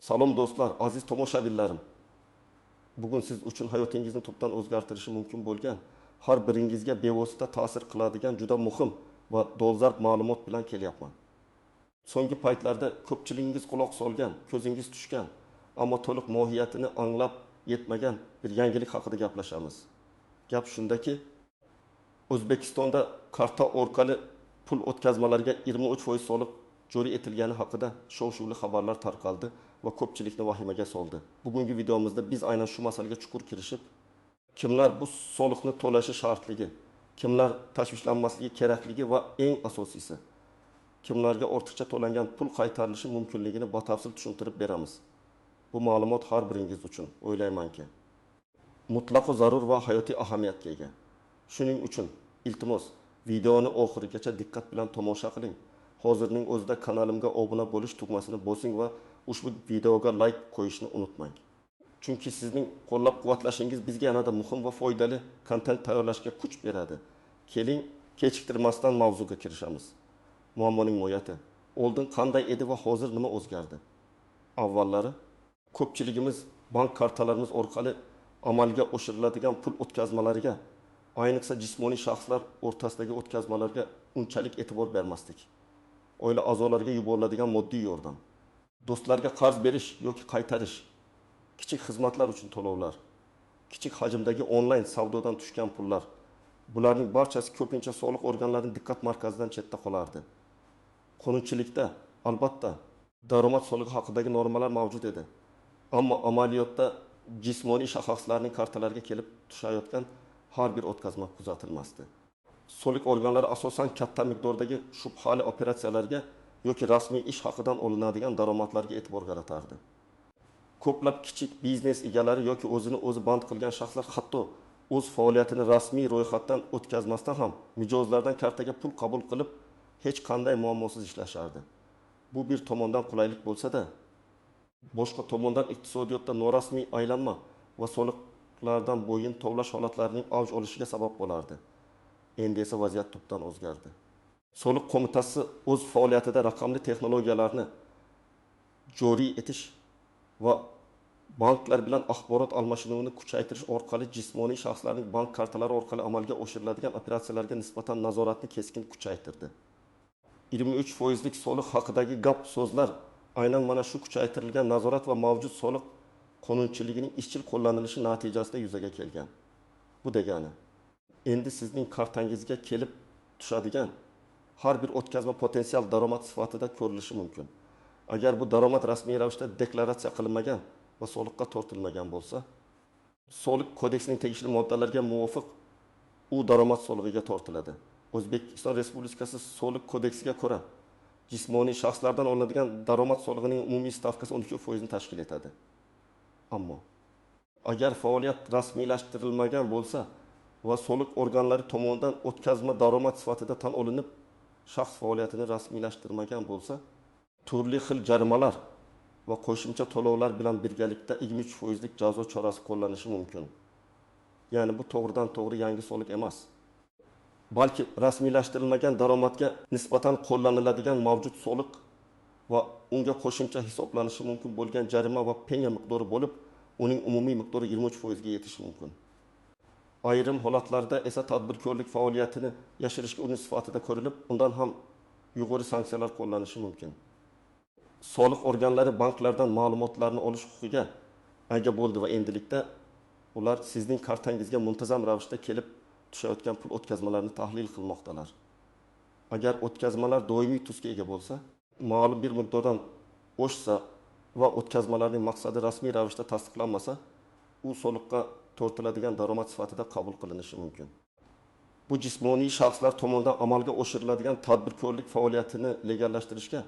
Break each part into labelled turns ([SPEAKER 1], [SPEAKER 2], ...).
[SPEAKER 1] Salom do'stlar, aziz tomoshabinlarim. Bugun siz uchun hayotingizni tubdan o'zgartirishi mumkin bo'lgan, har biringizga bevosita ta'sir qiladigan juda muhim va dolzarb ma'lumot bilan kelyapman. So'nggi paytlarda ko'pchiligingiz quloq solgan, ko'zingiz tushgan, ammo to'liq mohiyatini anglab yetmagan bir yangilik haqida gaplashamiz. Gap shundaki, O'zbekistonda karta orqali pul o'tkazmalariga 23% soliq joriy etilgani haqida shov-shuvli xabarlar tarqaldi va ko'pchilikni vahimaga soldi. Bugungi videomizda biz aynan shu masalaga chuqur kirishib, kimlar bu soliqni to'lashi shartligi, kimlar tashvishlanmasligi kerakligi va eng asosiysi, kimlarga ortiqcha to'langan pul qaytarilishi mumkinligini batafsil tushuntirib beramiz. Bu ma'lumot har biringiz uchun o'ylaymanki mutlaq zarur va hayotiy ahamiyatga ega. Shuning uchun iltimos videoni oxirigacha diqqat bilan tomosha qiling. Hozirning o'zida kanalimga obuna bo'lish tugmasini bosing va ushbu videoga like qo'yishni unutmang. Chunki sizning qo'llab-quvvatlashingiz bizga yanada muhim va foydali kontent tayyorlashga kuch beradi. Keling, kechiktirmasdan mavzuga kirishamiz. Muammoning mohiyati. Oldin qanday edi va hozir nima o'zgardi? Avvallari ko'pchiligimiz bank kartalarimiz orqali amalga oshiriladigan pul o'tkazmalariga, ayniqsa jismoniy shaxslar o'rtasidagi o'tkazmalarga unchalik e'tibor bermasdik. Oila a'zolariga yuboriladigan moddiy yordam, do'stlarga qarz berish yoki qaytarish, kichik xizmatlar uchun to'lovlar, kichik hajmdagi onlayn savdodan tushgan pullar, bularning barchasi ko'pincha soliq organlarining diqqat markazidan chetda qolardi. Qonunchilikda albatta daromad solig'i haqidagi normalar mavjud edi, ammo amaliyotda jismoniy shaxslarning kartalariga kelib tushayotgan har bir o'tkazma kuzatilmasdi. Soliq organlari asosan katta miqdordagi shubhali operatsiyalarga yoki rasmiy ish haqidan olinadigan daromadlarga e'tibor qaratardi. Ko'plab kichik biznes egalari yoki o'zini o'zi band qilgan shaxslar hatto o'z faoliyatini rasmiy ro'yxatdan o'tkazmasdan ham mijozlardan kartaga pul qabul qilib hech qanday muammosiz ishlashardi. Bu bir tomondan qulaylik bo'lsa-da, boshqa tomondan iqtisodiyotda norasmiy aylanma va soliqlardan bo'yin tovlash holatlarining avj olishiga sabab bo'lardi. Endi esa vaziyat tubdan o'zgardi. Soliq qo'mitasi o'z faoliyatida raqamli texnologiyalarni joriy etish va banklar bilan axborot almashinuvini kuchaytirish orqali jismoniy shaxslarning bank kartalari orqali amalga oshiriladigan operatsiyalarga nisbatan nazoratni keskin kuchaytirdi. 23%lik soliq haqidagi gap so'zlar aynan mana shu kuchaytirilgan nazorat va mavjud soliq qonunchiligining izchil qo'llanilishi natijasida yuzaga kelgan. Bu degani, endi sizning kartangizga kelib tushadigan har bir o'tkazma potensial daromad sifatida ko'rilishi mumkin. Agar bu daromad rasmiy ravishda deklaratsiya qilinmagan va soliqqa tortilmagan bo'lsa, soliq kodeksining tegishli moddalariga muvofiq u daromad solig'iga tortiladi. O'zbekiston Respublikasi soliq kodeksiga ko'ra, jismoniy shaxslardan olinadigan daromad solig'ining umumiy stavkasi 12% ni tashkil etadi. Ammo agar faoliyat rasmiylashtirilmagan bo'lsa va soliq organlari tomonidan o'tkazma daromad sifatida tan olinib, shaxs faoliyatini rasmiylashtirmagan bo'lsa, turli xil jarimalar va qo'shimcha to'lovlar bilan birgalikda 23%lik jazo chorasi qo'llanishi mumkin. Ya'ni bu to'g'ridan to'g'ri yangi soliq emas, balki rasmiylashtirilmagan daromadga nisbatan qo'llaniladigan mavjud soliq va unga qo'shimcha hisoblanishi mumkin bo'lgan jarima va penya miqdori bo'lib, uning umumiy miqdori 23% ga yetishi mumkin. Ayrim holatlarda esa tadbirkorlik faoliyatini yashirishga urinish sifatida ko'rilib, undan ham yuqori sanksiyalar qo'llanishi mumkin. Soliq organlari banklardan ma'lumotlarni olish huquqiga ega bo'ldi va endilikda ular sizning kartangizga muntazam ravishda kelib tushayotgan pul o'tkazmalarini tahlil qilmoqdalar. Agar o'tkazmalar doimiy tusga ega bo'lsa, ma'lum bir miqdordan oshsa va o'tkazmalarning maqsadi rasmiy ravishda tasdiqlanmasa, u soliqqa tortiladigan daromad sifatida qabul qilinishi mumkin. Bu jismoniy shaxslar tomonidan amalga oshiriladigan tadbirkorlik faoliyatini legallashtirishga,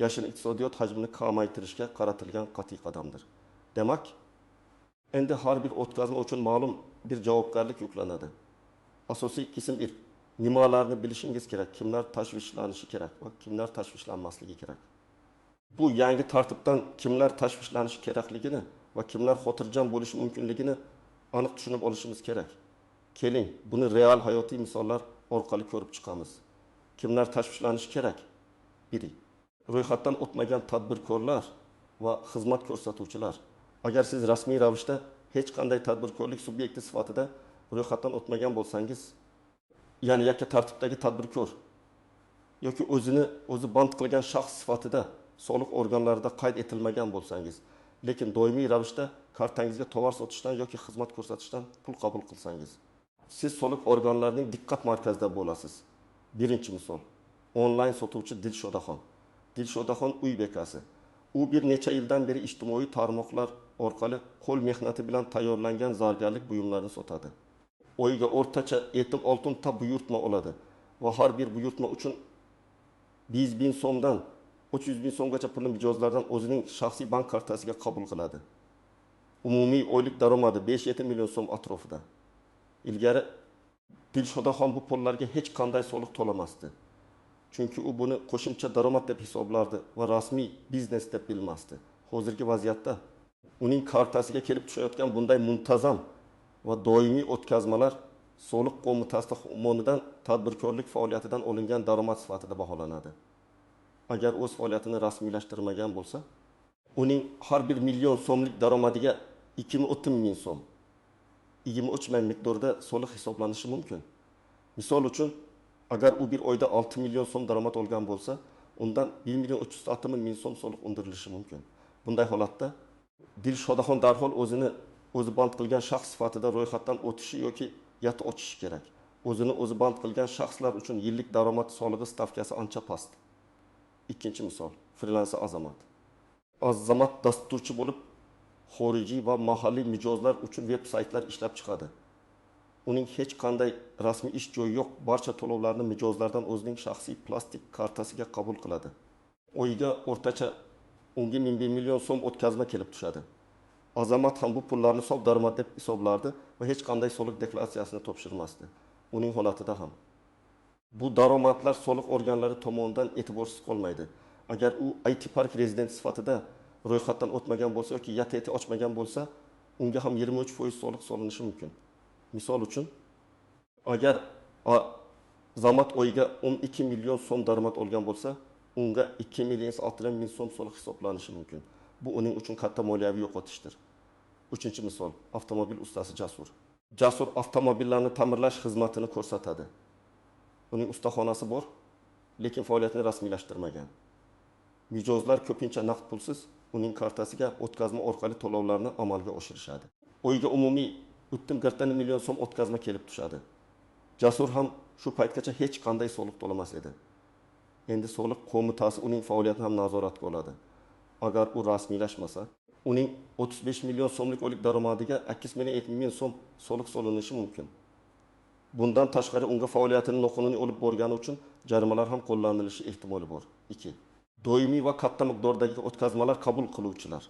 [SPEAKER 1] yashin iqtisodiyot hajmini kamaytirishga qaratilgan qat'iy qadamdir. Demak, endi har bir o'tkazma uchun ma'lum bir javobgarlik yuklanadi. Asosiy qism 1. Nimalarni bilishingiz kerak, kimlar tashvishlanishi kerak va kimlar tashvishlanmasligi kerak. Bu yangi tartibdan kimlar tashvishlanishi kerakligini va kimlar xotirjam bo'lishi mumkinligini aniq tushunib olishimiz kerak. Keling, buni real hayotiy misollar orqali ko'rib chiqamiz. Kimlar tashvishlanishi kerak? 1. Ro'yxatdan o'tmagan tadbirkorlar va xizmat ko'rsatuvchilar. Agar siz rasmiy ravishda hech qanday tadbirkorlik subyekti sifatida ro'yxatdan o'tmagan bo'lsangiz, ya'ni yakka tartibdagi tadbirkor yoki o'zi band qilgan shaxs sifatida soliq organlarida qayd etilmagan bo'lsangiz, lekin doimiy ravishda kartangizga tovar sotishdan yoki xizmat ko'rsatishdan pul qabul qilsangiz, siz soliq organlarining diqqat markazida bo'lasiz. Birinchi misol, onlayn sotuvchi Dilshodaxon. Dilshodaxon uy bekasi. U bir necha yildan beri ijtimoiy tarmoqlar orqali qo'l mehnati bilan tayyorlangan zargarlik buyumlarini sotadi. Oyiga o'rtacha etim oltinta buyurtma oladi va har bir buyurtma uchun 100 bin so'mdan 300 bin so'mgacha pulni mijozlardan o'zining shaxsiy bank kartasiga qabul qiladi. Umumiy oylik daromadi 5-7 million so'm atrofida. Ilgari Dilshodaxon bu pullarga hech qanday soliq to'lamasdi. Chunki u buni qo'shimcha daromad deb hisoblardi va rasmiy biznes deb bilmasdi. Hozirgi vaziyatda uning kartasiga kelib tushayotgan bunday muntazam va doimiy o'tkazmalar soliq qo'mitasi tomonidan tadbirkorlik faoliyatidan olingan daromad sifatida baholanadi. Agar o'z faoliyatini rasmiylashtirmagan bo'lsa, uning har bir million so'mlik daromadiga 230 ming so'm, 23 ming miqdorida soliq hisoblanishi mumkin. Misol uchun, agar u bir oyda 6 million so'm daromad olgan bo'lsa, undan 1 million 360 ming so'm soliq undirilishi mumkin. Bunday holatda Dilshodaxon darhol o'zi band qilgan shaxs sifatida ro'yxatdan o'tishi yoki yat ochishi kerak. O'zi band qilgan shaxslar uchun yillik daromad solig'i stavkasi ancha past. Ikkinchi misol, freelancer Azamat. Azamat dasturchi bo'lib, xorijiy va mahalliy mijozlar uchun veb-saytlar ishlab chiqadi. Uning hech qanday rasmiy ish joyi yo'q, barcha to'lovlarni mijozlardan o'zining shaxsiy plastik kartasiga qabul qiladi. Oyiga o'rtacha 10 million so'm o'tkazma kelib tushadi. Azamat ham bu pullarni sof daromad deb hisoblardi va hech qanday soliq deklaratsiyasini topshirmasdi. Uning holatida ham bu daromadlar soliq organlari tomonidan e'tiborsiz qolmaydi. Agar u IT Park rezident sifatida ro'yxatdan o'tmagan bo'lsa yoki YTT ochmagan bo'lsa, unga ham 23% soliq solinishi mumkin. Misol uchun, agar Azamat oyiga 12 million so'm daromad olgan bo'lsa, unga 2 million 60 ming so'm soliq hisoblanishi mumkin. Bu uning uchun katta moliyaviy yo'qotishdir. Uchinchi misol, avtomobil ustasi Jasur. Jasur avtomobillarni ta'mirlash xizmatini ko'rsatadi. Uning ustaxonasi bor, lekin faoliyatini rasmiylashtirmagan. Mijozlar ko'pincha naqd pulsiz uning kartasiga o'tkazma orqali to'lovlarni amalga oshirishadi. Oyiga umumiy 30 million so'm o'tkazma kelib tushadi. Jasur ham shu paytgacha hech qanday soliq to'lamas edi. Endi soliq qo'mitasi uning faoliyatini ham nazoratga oladi. Agar u rasmiylashmasa, uning 35 million so'mlik oylik daromadiga 2 million 70 ming so'm soliq solinishi mumkin. Bundan tashqari unga faoliyatini noqonuniy olib borgani uchun jarimalar ham qo'llanilishi ehtimoli bor. 2. Doimiy va katta miqdordagi o'tkazmalar qabul qiluvchilar.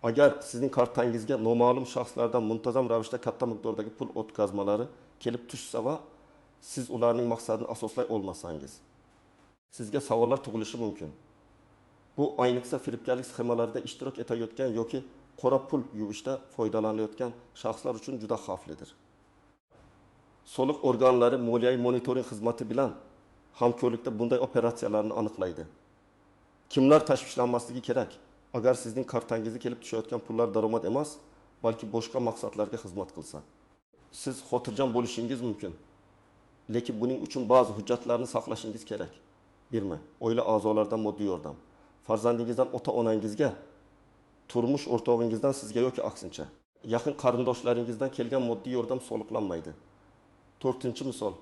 [SPEAKER 1] Agar sizning kartangizga noma'lum shaxslardan muntazam ravishda katta miqdordagi pul o'tkazmalari kelib tushsa va siz ularning maqsadini asoslay olmasangiz, sizga savollar tug'ilishi mumkin. Bu ayniqsa firibgarlik sxemalarida ishtirok etayotgan yoki qora pul yuvishda foydalanilayotgan shaxslar uchun juda xavflidir. Soliq organlari moliyaviy monitoring xizmati bilan hamkorlikda bunday operatsiyalarni aniqlaydi. Kimlar tashvishlanmasligi kerak? Agar sizning kartangizga kelib tushayotgan pullar daromad emas, balki boshqa maqsadlarga xizmat qilsa, siz xotirjam bo'lishingiz mumkin. Lekin buning uchun ba'zi hujjatlarni saqlashingiz kerak. 1. Oila a'zolaridan moddiy yordam. Farzandingizdan ota-onangizga, turmush o'rtog'ingizdan sizga yoki aksincha, yaqin qarindoshlaringizdan kelgan moddiy yordam soliqlanmaydi. 4. Misol,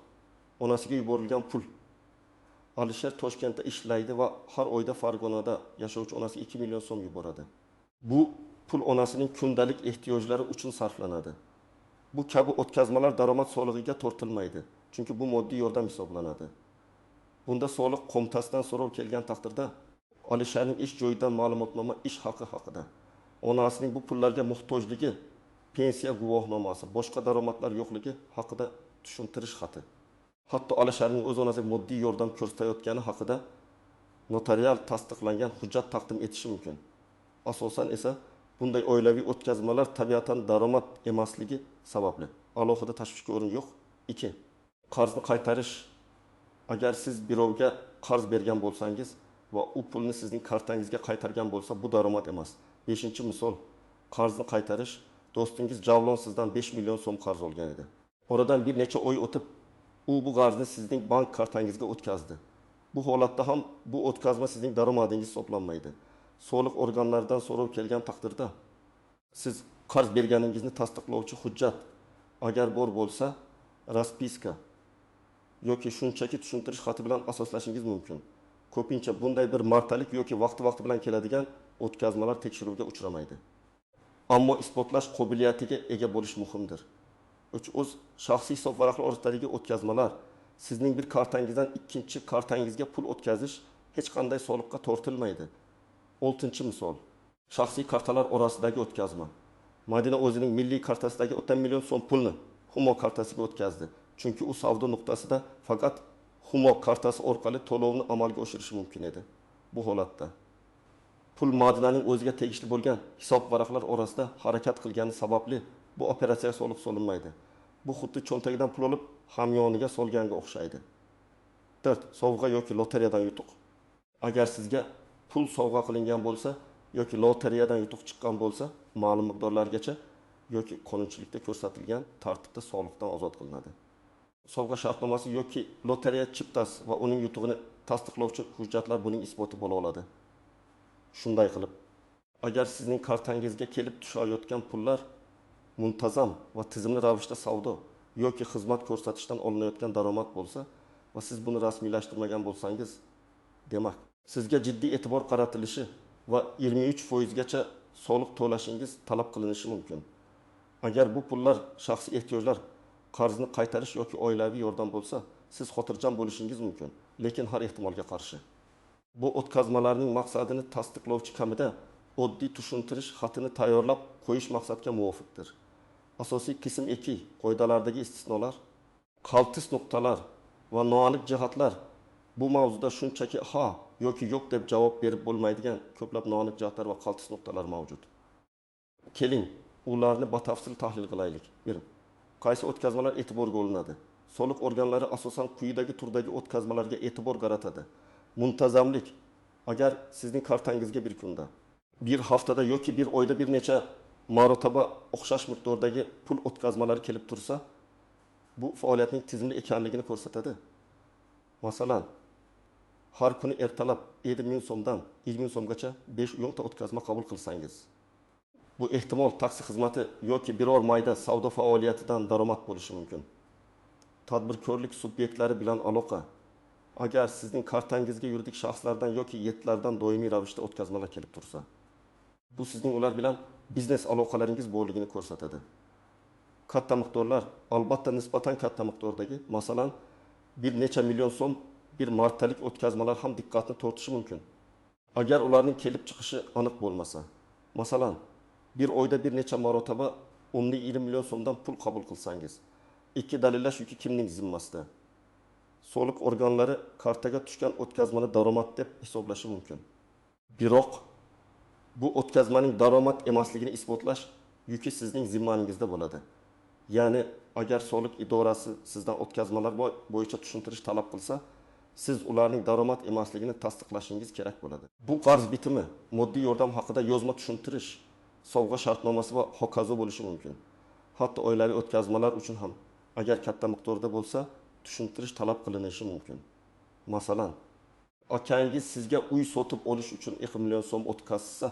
[SPEAKER 1] onasiga yuborilgan pul. Alisher Toshkentda ishlaydi va har oyda Farg'onada yashovchi onasiga 2 million so'm yuboradi. Bu pul onasining kundalik ehtiyojlari uchun sarflanadi. Bu kabi o'tkazmalar daromad solig'iga tortilmaydi, chunki bu moddiy yordam hisoblanadi. Bunda soliq qo'mitasidan so'rov kelgan taqdirda Alisherning ish joyidan ma'lumotnoma ish haqi haqida, onasining bu pullarga muhtojligi, pensiya guvohnomasi, boshqa daromadlar yo'qligi haqida tushuntirish xati. Hatto Alisherning o'z onasiga moddiy yordam ko'rsatayotgani haqida notarial tasdiqlangan hujjat taqdim etishi mumkin. Asosan esa bunday oilaviy o'tkazmalar tabiatan daromad emasligi sababli alohida tashvishga o'rin yo'q. 2. Qarzni qaytarish. Agar siz birovga qarz bergan bo'lsangiz, va u pulni sizning kartangizga qaytargan bo'lsa, bu daromad emas. 5-misol, qarzni qaytarish. Do'stingiz Javlon sizdan 5 million so'm qarz olgan edi. Oradan bir necha oy o'tib, u bu qarzni sizning bank kartangizga o'tkazdi. Bu holatda ham bu o'tkazma sizning daromadingiz hisoblanmaydi. Soliq organlaridan so'rov kelgan taqdirda siz qarz berganingizni tasdiqlovchi hujjat agar bor bo'lsa, raspiska yoki shunchaki tushuntirish xati bilan asoslashingiz mumkin. Ko'pincha bunday bir martalik yoki vaqti bilan keladigan o'tkazmalar tekshiruvga uchramaydi. Ammo isbotlash qobiliyatiga ega bo'lish muhimdir. O'z shaxsiy hisob varaqlari orasidagi o'tkazmalar, sizning bir kartangizdan ikkinchi kartangizga pul o'tkazish hech qanday soliqqa tortilmaydi. 6-misol, shaxsiy kartalar orasidagi o'tkazma. Madina o'zining milliy kartasidagi 10 million so'm pulni Humo kartasiga o'tkazdi. Chunki u savdo nuqtasida faqat Humo kartasi orqali to'lovni amalga oshirishi mumkin edi. Bu holatda pul Madinaning o'ziga tegishli bo'lgan hisob varaqlar orasida harakat qilgani sababli bu operatsiyaga soliq solinmaydi. Bu xuddi cho'ntagidan pul olib hamyoniga solganga o'xshaydi. 4. Sovg'a yoki lotereyadan yutuq. Agar sizga pul sovg'a qilingan bo'lsa yoki lotereyadan yutuq chiqqan bo'lsa, ma'lum miqdorlargacha yoki qonunchilikda ko'rsatilgan tartibda soliqdan ozod qilinadi. Sovg'a shartnomasi yoki lotereya chiptasi va uning yutug'ini tasdiqlovchi hujjatlar buning isboti bo'la oladi. Shunday qilib, agar sizning kartangizga kelib tushayotgan pullar muntazam va tizimli ravishda savdo yoki xizmat ko'rsatishdan olinayotgan daromad bo'lsa va siz buni rasmiylashtirmagan bo'lsangiz, demak, sizga jiddiy e'tibor qaratilishi va 23% gacha soliq to'lashingiz talab qilinishi mumkin. Agar bu pullar shaxsiy ehtiyojlar, qarzni qaytarish yoki oilaviy yordam bo'lsa, siz xotirjam bo'lishingiz mumkin, lekin har ehtimolga qarshi. Bu o'tkazmalarning maqsadini tasdiqlovchi kamida oddiy tushuntirish xatini tayyorlab qo'yish maqsadga muvofiqdir. Asosiy qism 2 qoidalardagi istisnolar, qaltis nuqtalar va noaniq jihatlar. Bu mavzuda shunchaki ha yoki yo'q deb javob berib bo'lmaydigan ko'plab noaniq jihatlar va qaltis nuqtalar mavjud. Keling, ularni batafsil tahlil qilaylik. 1. Qaysi o'tkazmalar e'tiborga olinadi? Soliq organlari asosan quyidagi turdagi o'tkazmalarga e'tibor qaratadi. Muntazamlik. Agar sizning kartangizga bir kunda, bir haftada yoki bir oyda bir necha marotaba o'xshash miqdordagi pul o'tkazmalari kelib tursa, bu faoliyatning tizimli ekanligini ko'rsatadi. Masalan, har kuni ertalab 7 ming so'mdan 20 ming so'mgacha 5 ta o'tkazma qabul qilsangiz, bu ehtimol taksi xizmati yoki biror mayda savdo faoliyatidan daromad bo'lishi mumkin. Tadbirkorlik subyektlari bilan aloqa. Agar sizning kartangizga yuridik shaxslardan yoki yetlardan doimiy ravishda o'tkazmalar kelib tursa, bu sizning ular bilan biznes aloqalaringiz borligini ko'rsatadi. Katta miqdorlar, albatta nisbatan katta miqdordagi, masalan, bir necha million so'm bir martalik o'tkazmalar ham diqqatni tortishi mumkin. Agar ularning kelib chiqishi aniq bo'lmasa, masalan, bir oyda bir necha marotaba 10-20 million so'mdan pul qabul qilsangiz, ikki dalillash yoki kimning zimmasida? Soliq organlari kartaga tushgan o'tkazmani daromad deb hisoblashi mumkin. Biroq bu o'tkazmaning daromad emasligini isbotlash yuki sizning zimmangizda bo'ladi. Ya'ni agar soliq idorasi sizdan o'tkazmalar bo'yicha tushuntirish talab qilsa, siz ularning daromad emasligini tasdiqlashingiz kerak bo'ladi. Bu qarz bitimi, moddiy yordam haqida yozma tushuntirish, sovg'a shartnomasi va hokazo bo'lishi mumkin. Hatto oilaviy o'tkazmalar uchun ham agar katta miqdorda bo'lsa, tushuntirish talab qilinishi mumkin. Masalan, akangiz sizga uy sotib olish uchun 2 million so'm o'tkazsa,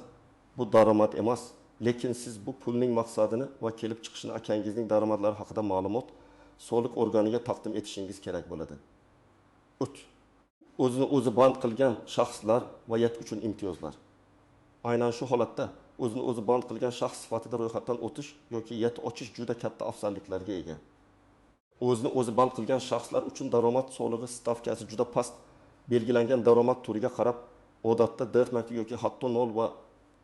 [SPEAKER 1] bu daromad emas, lekin siz bu pulning maqsadini va kelib chiqishini akangizning daromadlari haqida ma'lumot soliq organiga taqdim etishingiz kerak bo'ladi. 3. O'zini o'zi band qilgan shaxslar va yet uchun imtiyozlar. Aynan shu holatda o'zini o'zi band qilgan shaxs sifatida ro'yxatdan o'tish yoki yet ochish juda katta afzalliklarga ega. O'zini o'zi band qilgan shaxslar uchun daromad solig'i stavkasi juda past, belgilangan daromad turiga qarab odatda 4 yoki hatto 0 va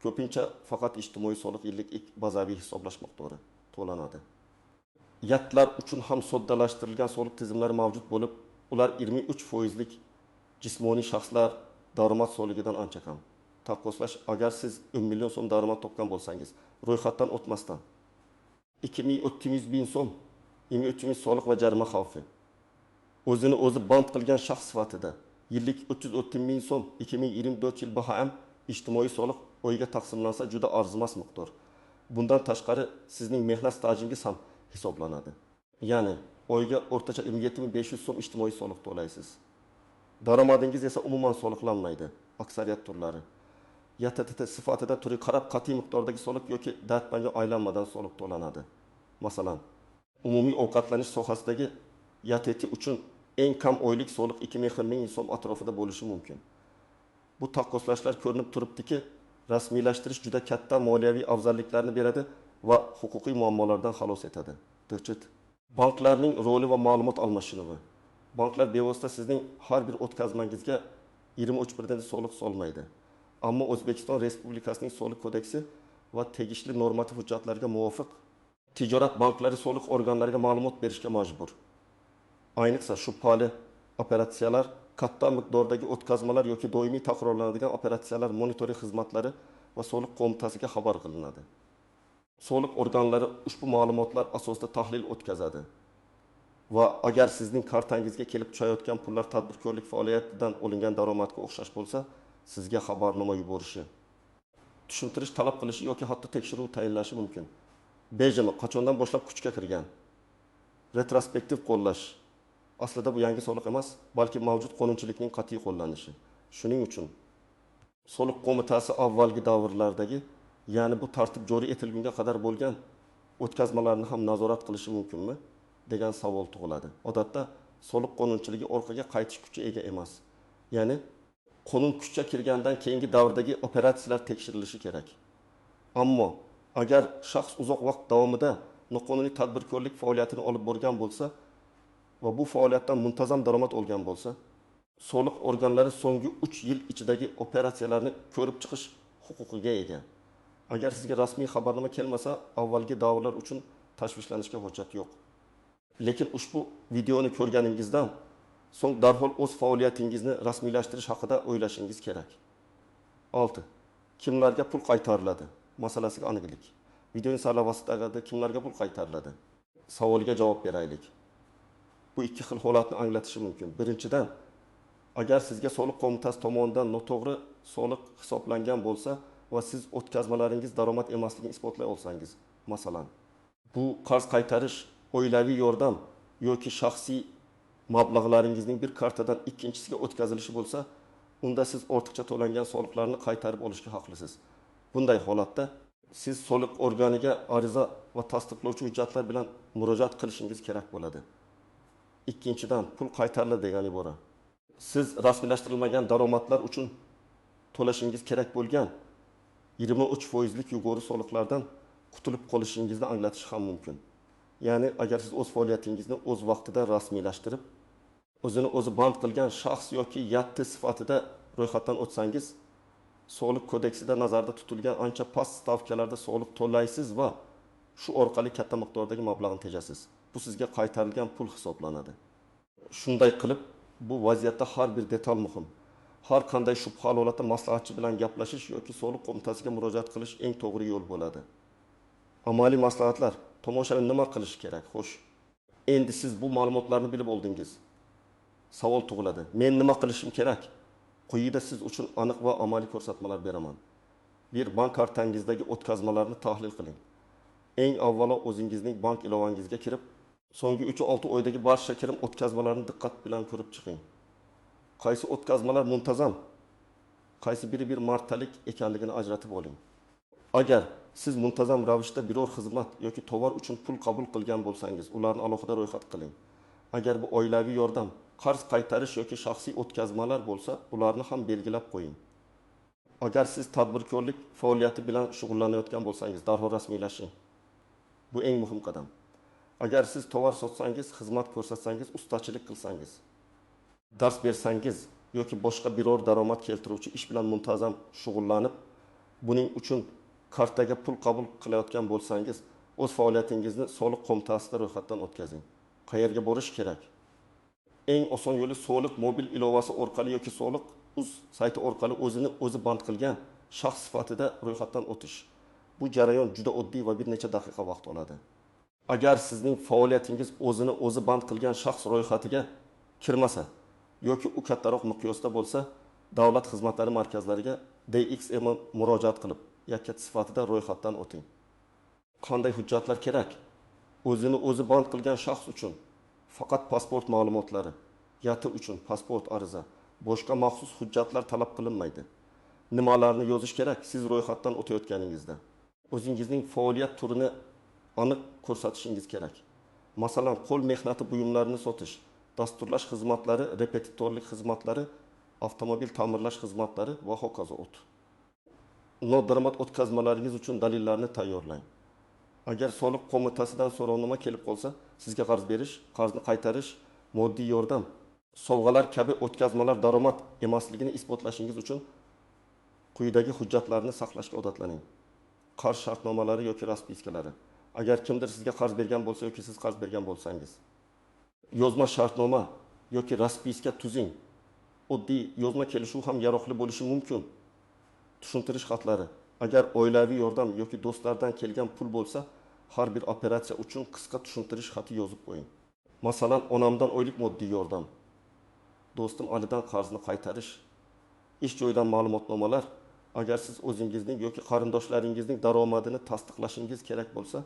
[SPEAKER 1] ko'pincha faqat ijtimoiy soliq yillik bazaviy hisoblash miqdori to'lanadi. Yatlar uchun ham soddalashtirilgan soliq tizimlari mavjud bo'lib, ular 23%lik jismoniy shaxslar daromad solig'idan ancha kam. Taqqoslash, agar siz 10 million so'm daromad topgan bo'lsangiz, ro'yxatdan o'tmasdan 2300 ming so'm 2300 soliq va jarima xavfi. O'zini o'zi band qilgan shaxs sifatida yillik 330 ming so'm 2024 yil BHM ijtimoiy soliq oyga taqsimlansa juda arzimas miqdor. Bundan tashqari sizning mehnat stajingiz ham hisoblanadi. Ya'ni oyga o'rtacha 27.500 so'm ijtimoiy soliq to'laysiz. Daromadingiz esa umuman soliqlanmaydi, aksariyat turlari. YTT sifatida turi qarab qat'iy miqdordagi soliq yoki dartmanga aylanmadan soliq to'lanadi. Masalan, umumiy ovqatlanish sohasidagi YTT uchun eng kam oylik soliq 2 ming so'm atrofida bo'lishi mumkin. Bu taqqoslashlar ko'rinib turibdiki, rasmiylashtirish juda katta moliyaviy afzalliklarni beradi va huquqiy muammolardan xalos etadi. Dirchit. Banklarning roli va ma'lumot almashinuvi. Banklar bevosita sizning har bir o'tkazmangizga 23% soliq solmaydi. Ammo O'zbekiston Respublikasining soliq kodeksi va tegishli normativ hujjatlarga muvofiq tijorat banklari soliq organlariga ma'lumot berishga majbur. Ayniqsa shubhali operatsiyalar, katta miqdordagi o'tkazmalar yoki doimiy takrorlanadigan operatsiyalar monitoring xizmatlari va soliq qo'mitasiga xabar qilinadi. Soliq organlari ushbu ma'lumotlar asosida tahlil o'tkazadi va agar sizning kartangizga kelib tushayotgan pullar tadbirkorlik faoliyatidan olingan daromadga o'xshash bo'lsa, sizga xabarnoma yuborishi, tushuntirish talab qilishi yoki hatto tekshiruv tayinlashi mumkin. Bejimi qachondan boshlab kuchga kirgan? Retrospektiv qo'llash. Aslida bu yangi soliq emas, balki mavjud qonunchilikning qat'iy qo'llanishi. Shuning uchun soliq qo'mitasi avvalgi davrlardagi, ya'ni bu tartib joriy etilgunga qadar bo'lgan o'tkazmalarni ham nazorat qilishi mumkinmi degan savol tug'iladi. Odatda soliq qonunchiligi orqaga qaytish kuchi ega emas. Ya'ni qonun kuchga kirgandan keyingi davrdagi operatsiyalar tekshirilishi kerak. Ammo agar shaxs uzoq vaqt davomida noqonuniy tadbirkorlik faoliyatini olib borgan bo'lsa va bu faoliyatdan muntazam daromad olgan bo'lsa, soliq organlari so'nggi 3 yil ichidagi operatsiyalarni ko'rib chiqish huquqiga ega. Agar sizga rasmiy xabarnoma kelmasa, avvalgi davrlar uchun tashvishlanishga hojat yo'q. Lekin ushbu videoni ko'rganingizdan so'ng darhol o'z faoliyatingizni rasmiylashtirish haqida o'ylashingiz kerak. 6. Kimlarga pul qaytariladi masalasiga aniqlik. Videoning sarlavhasidagi kimlarga pul qaytariladi savoliga javob beraylik. Bu ikki xil holatni anglatishi mumkin. Birinchidan, agar sizga soliq qo'mitasi tomonidan noto'g'ri soliq hisoblangan bo'lsa va siz o'tkazmalaringiz daromad emasligini isbotlay olsangiz, masalan, bu qarz qaytarish, oilaviy yordam yoki shaxsiy mablag'laringizning bir kartadan ikkinchisiga o'tkazilishi bo'lsa, unda siz ortiqcha to'langan soliqlarni qaytarib olishga haqlisiz. Bunday holatda siz soliq organiga ariza va tasdiqlovchi hujjatlar bilan murojaat qilishingiz kerak bo'ladi. Ikkinchidan, pul qaytariladi degan ibora. Siz rasmiylashtirilmagan daromadlar uchun to'lashingiz kerak bo'lgan 23% yug'ori soliqlardan qutulib qolishingizni anglatishi ham mumkin. Ya'ni agar siz o'z faoliyatingizni o'z vaqtida rasmiylashtirib, o'zini o'zi band qilgan shaxs yoki yatti sifatida ro'yxatdan o'tsangiz, soliq kodeksida nazarda tutilgan ancha past stavkalarda soliq to'laysiz va shu orqali katta miqdordagi mablag'ni tejasiz. Bu sizga qaytarilgan pul hisoblanadi. Shunday qilib, bu vaziyatda har bir detal muhim. Har qanday shubhali holatda maslahatchi bilan gaplashish yoki soliq qo'mitasiga murojaat qilish eng to'g'ri yo'l bo'ladi. Amaliy maslahatlar. Tomoshabin nima qilish kerak? Xo'sh, endi siz bu ma'lumotlarni bilib oldingiz. Savol tug'iladi. Men nima qilishim kerak? Quyida siz uchun aniq va amaliy ko'rsatmalar beraman. Bir bank kartangizdagi o'tkazmalarni tahlil qiling. Eng avvalo o'zingizning bank ilovangiizga kirib, so'nggi 3-6 oydagi barcha kirim o'tkazmalarni diqqat bilan ko'rib chiqing. Qaysi o'tkazmalar muntazam, qaysi biri bir martalik ekanligini ajratib oling. Agar siz muntazam ravishda biror xizmat yoki tovar uchun pul qabul qilgan bo'lsangiz, ularni alohida ro'yxat qiling. Agar bu oilaviy yordam, qarz qaytarish yoki shaxsiy o'tkazmalar bo'lsa, ularni ham belgilab qo'ying. Agar siz tadbirkorlik faoliyati bilan shug'ullanayotgan bo'lsangiz, darhol rasmiylashing. Bu eng muhim qadam. Agar siz tovar sotsangiz, xizmat ko'rsatsangiz, ustachilik qilsangiz, dars bersangiz yoki boshqa biror daromad keltiruvchi ish bilan muntazam shug'ullanib, buning uchun kartaga pul qabul qilayotgan bo'lsangiz, o'z faoliyatingizni soliq qo'mitasida ro'yxatdan o'tkazing. Qayerga borish kerak? Eng oson yo'li soliq mobil ilovasi orqali yoki soliq.uz sayti orqali o'zini o'zi band qilgan shaxs sifatida ro'yxatdan o'tish. Bu jarayon juda oddiy va bir necha daqiqa vaqt oladi. Agar sizning faoliyatingiz o'zini o'zi band qilgan shaxs ro'yxatiga kirmasa yoki u kattaroq miqyosda bo'lsa, davlat xizmatlari markazlariga DXM murojaat qilib, yakkat sifatida ro'yxatdan o'ting. Qanday hujjatlar kerak? O'zini o'zi band qilgan shaxs uchun faqat pasport ma'lumotlari, yati uchun pasport ariza, boshqa maxsus hujjatlar talab qilinmaydi. Nimalarni yozish kerak siz ro'yxatdan o'tayotganingizda? O'zingizning faoliyat turini aniq ko'rsatishingiz kerak. Masalan, qo'l mehnati buyumlarini sotish, dasturlash xizmatlari, repetitorlik xizmatlari, avtomobil ta'mirlash xizmatlari va hokazo o't. Nodaromad o'tkazmalaringiz uchun dalillarni tayyorlang. Agar soliq qo'mitasidan so'rovnoma kelib qolsa, sizga qarz berish, qarzni qaytarish, moddiy yordam, sovg'alar kabi o'tkazmalar daromad emasligini isbotlashingiz uchun quyidagi hujjatlarni saqlashga odatlaning. Qarz shartnomalari yoki raspiskalari. Agar kimdir sizga qarz bergan bo'lsa yoki siz qarz bergan bo'lsangiz, yozma shartnoma yoki raspiska tuzing. Oddiy yozma kelishuv ham yaroqli bo'lishi mumkin. Tushuntirish xatlari. Agar oilaviy yordam yoki do'stlardan kelgan pul bo'lsa, har bir operatsiya uchun qisqa tushuntirish xati yozib qo'ying. Masalan, onamdan oylik moddiy yordam, do'stim Alidan qarzni qaytarish, ish joyidan ma'lumotnomalar. Agar siz o'zingizning yoki qarindoshlaringizning daromadini tasdiqlashingiz kerak bo'lsa,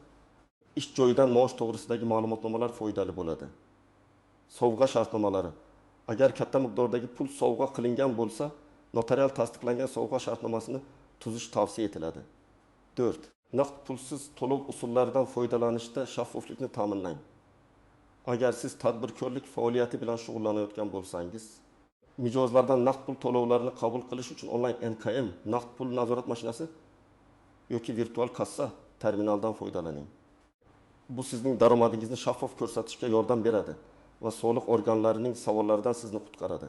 [SPEAKER 1] ish joyidan maosh to'g'risidagi ma'lumotnomalar foydali bo'ladi. Sovg'a shartnomalari. Agar katta miqdordagi pul sovg'a qilingan bo'lsa, notarial tasdiqlangan sovg'a shartnomasini tuzish tavsiya etiladi. 4. Naqd pulsiz to'lov usullaridan foydalanishda shaffoflikni ta'minlang. Agar siz tadbirkorlik faoliyati bilan shug'ullanayotgan bo'lsangiz, mijozlardan naqd pul to'lovlarini qabul qilish uchun onlayn NKM, naqd pul nazorat mashinasi yoki virtual kassa terminaldan foydalaning. Bu sizning daromadingizni shaffof ko'rsatishga yordam beradi va soliq organlarining savollaridan sizni qutqaradi.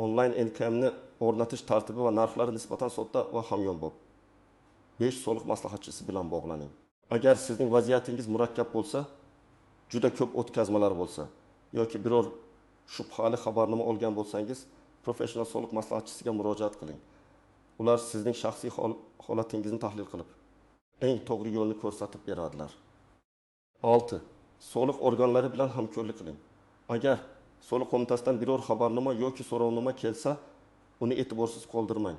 [SPEAKER 1] Onlayn NKMni o'rnatish tartibi va narxlari nisbatan sodda va hamyonbop. 5 soliq maslahatchisi bilan bog'laning. Agar sizning vaziyatingiz murakkab bo'lsa, juda ko'p o'tkazmalar bo'lsa yoki biror shubhali xabarnoma olgan bo'lsangiz, professional soliq maslahatchisiga murojaat qiling. Ular sizning shaxsiy holatingizni tahlil qilib, eng to'g'ri yo'lni ko'rsatib beradilar. 6. Soliq organlari bilan hamkorlik qiling. Agar soliq qo'mitasidan biror xabarnoma yoki so'rovnoma kelsa, uni e'tiborsiz qoldirmang.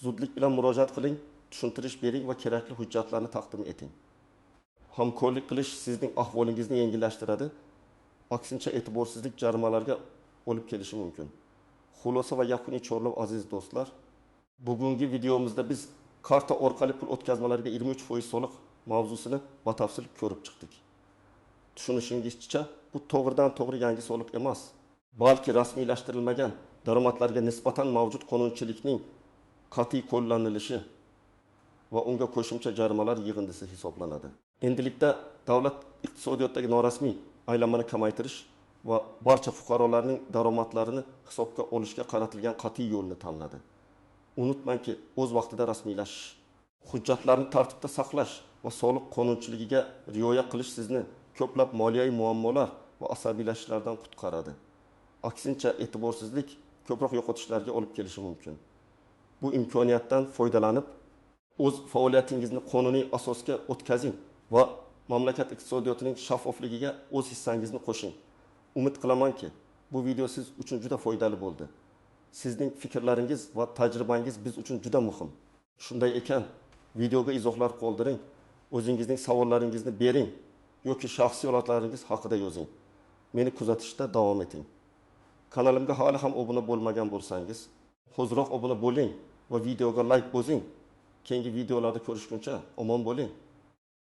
[SPEAKER 1] Zudlik bilan murojaat qiling, tushuntirish bering va kerakli hujjatlarni taqdim eting. Hamkorlik qilish sizning ahvolingizni yengillashtiradi. Aksincha e'tiborsizlik jarimalarga olib kelishi mumkin. Xulosa va yakuniy chorlov aziz do'stlar, bugungi videomizda biz karta orqali pul o'tkazmalariga 23% soliq mavzusini batafsil ko'rib chiqdik. Tushunishingizcha, bu to'g'ridan-to'g'ri yangi soliq emas, balki rasmiylashtirilmagan daromadlarga nisbatan mavjud qonunchilikning qat'iy qo'llanilishi va unga qo'shimcha jarimalar yig'indisi hisoblanadi. Endilikda davlat iqtisodiyotdagi norasmiy aylanmani kamaytirish va barcha fuqarolarning daromadlarini hisobga olishga qaratilgan qat'iy yo'lni tanladi. Unutmangki, o'z vaqtida rasmiylashish, hujjatlarni tartibda saqlash va soliq qonunchiligiga rioya qilish sizni ko'plab moliyaviy muammolar va asabiylashishlardan qutqaradi. Aksincha, e'tiborsizlik ko'proq yo'qotishlarga olib kelishi mumkin. Bu imkoniyatdan foydalanib, o'z faoliyatingizni qonuniy asosga o'tkazing va mamlakat iqtisodiyotining shaffofligiga o'z hissangizni qo'shing. Umid qilamanki, bu video siz uchun juda foydali bo'ldi. Sizning fikrlaringiz va tajribangiz biz uchun juda muhim. Shunday ekan, videoga izohlar qoldiring, o'zingizning savollaringizni bering yoki shaxsiy holatlaringiz haqida yozing. Meni kuzatishda davom eting. Kanalimga hali ham obuna bo'lmagan bo'lsangiz, hoziroq obuna bo'ling va videoga like bosing. Keyingi videolarda ko'rishguncha omon bo'ling.